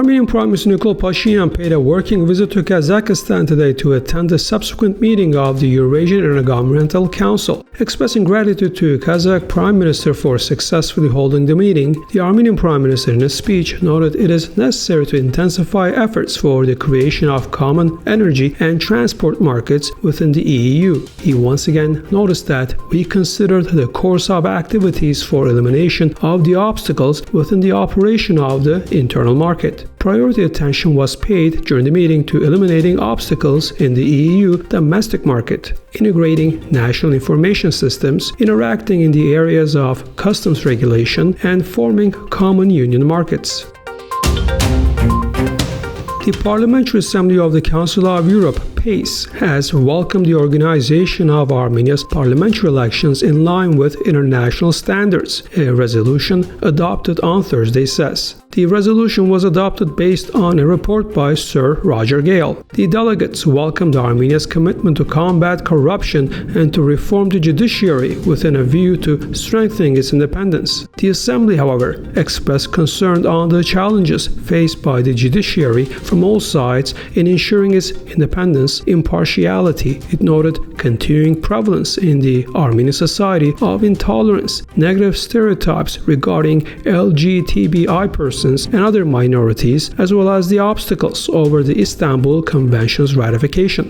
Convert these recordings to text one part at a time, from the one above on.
Armenian Prime Minister Nikol Pashinyan paid a working visit to Kazakhstan today to attend the subsequent meeting of the Eurasian Intergovernmental Council. Expressing gratitude to Kazakh Prime Minister for successfully holding the meeting, the Armenian Prime Minister in his speech noted it is necessary to intensify efforts for the creation of common energy and transport markets within the EU. He once again noticed that we considered the course of activities for elimination of the obstacles within the operation of the internal market. Priority attention was paid during the meeting to eliminating obstacles in the EU domestic market, integrating national information systems, interacting in the areas of customs regulation, and forming common union markets. The Parliamentary Assembly of the Council of Europe, PACE, has welcomed the organization of Armenia's parliamentary elections in line with international standards, a resolution adopted on Thursday says. The resolution was adopted based on a report by Sir Roger Gale. The delegates welcomed Armenia's commitment to combat corruption and to reform the judiciary within a view to strengthening its independence. The Assembly, however, expressed concern on the challenges faced by the judiciary from all sides in ensuring its independence, impartiality. It noted continuing prevalence in the Armenian society of intolerance, negative stereotypes regarding LGBTI persons and other minorities, as well as the obstacles over the Istanbul Convention's ratification.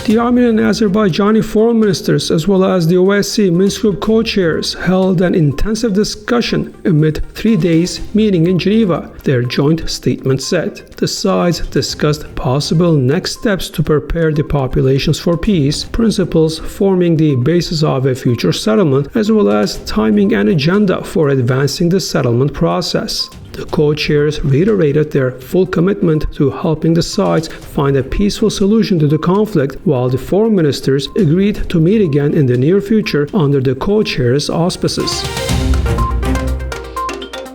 The Armenian and Azerbaijani foreign ministers, as well as the OSCE Minsk Group co-chairs, held an intensive discussion amid 3 days meeting in Geneva, their joint statement said. The sides discussed possible next steps to prepare the populations for peace, principles forming the basis of a future settlement, as well as timing and agenda for advancing the settlement process. The co-chairs reiterated their full commitment to helping the sides find a peaceful solution to the conflict, while the foreign ministers agreed to meet again in the near future under the co-chairs' auspices.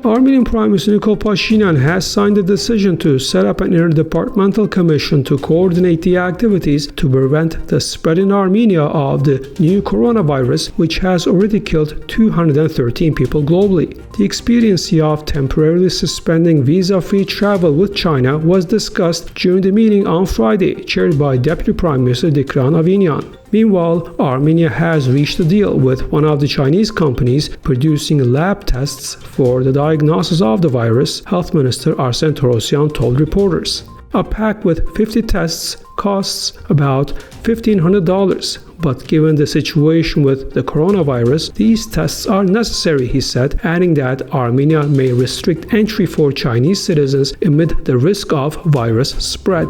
Armenian Prime Minister Nikol Pashinyan has signed a decision to set up an interdepartmental commission to coordinate the activities to prevent the spread in Armenia of the new coronavirus, which has already killed 213 people globally. The expediency of temporarily suspending visa-free travel with China was discussed during the meeting on Friday, chaired by Deputy Prime Minister Dikran Avinyan. Meanwhile, Armenia has reached a deal with one of the Chinese companies producing lab tests for the diagnosis of the virus, Health Minister Arsen Torosyan told reporters. A pack with 50 tests costs about $1,500, but given the situation with the coronavirus, these tests are necessary, he said, adding that Armenia may restrict entry for Chinese citizens amid the risk of virus spread.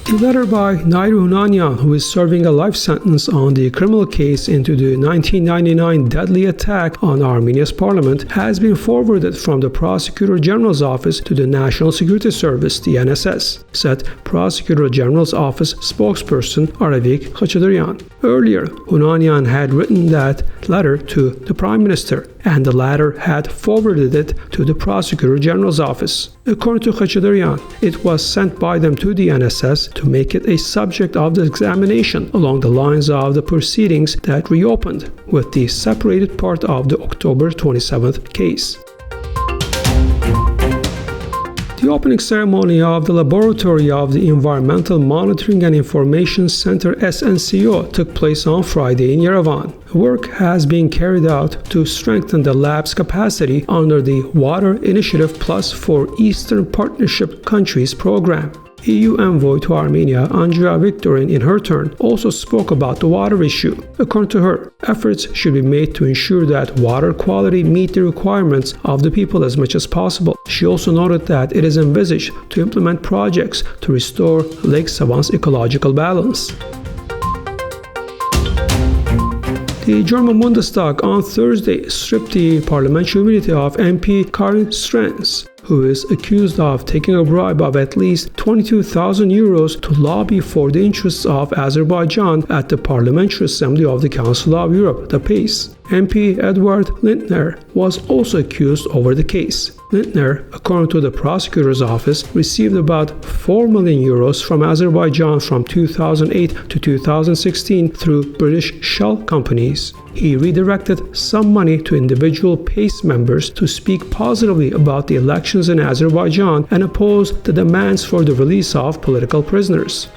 The letter by Nairo Hunanyan, who is serving a life sentence on the criminal case into the 1999 deadly attack on Armenia's parliament, has been forwarded from the Prosecutor General's office to the National Security Service, the NSS, said Prosecutor General's office spokesperson Arevik Khachaturian. Earlier, Hunanyan had written that letter to the Prime Minister, and the latter had forwarded it to the Prosecutor General's office. According to Khachaturian, it was sent by them to the NSS to make it a subject of the examination along the lines of the proceedings that reopened with the separated part of the October 27th case. The opening ceremony of the laboratory of the Environmental Monitoring and Information Center SNCO took place on Friday in Yerevan. Work has been carried out to strengthen the lab's capacity under the Water Initiative Plus for Eastern Partnership Countries program. EU envoy to Armenia, Andrea Victorin, in her turn, also spoke about the water issue. According to her, efforts should be made to ensure that water quality meet the requirements of the people as much as possible. She also noted that it is envisaged to implement projects to restore Lake Savan's ecological balance. The German Bundestag on Thursday stripped the parliamentary immunity of MP Karin Strens, who is accused of taking a bribe of at least 22,000 euros to lobby for the interests of Azerbaijan at the Parliamentary Assembly of the Council of Europe, the PACE. MP Edward Lindner was also accused over the case. Lindner, according to the prosecutor's office, received about 4 million euros from Azerbaijan from 2008 to 2016 through British shell companies. He redirected some money to individual PACE members to speak positively about the elections in Azerbaijan and oppose the demands for the release of political prisoners.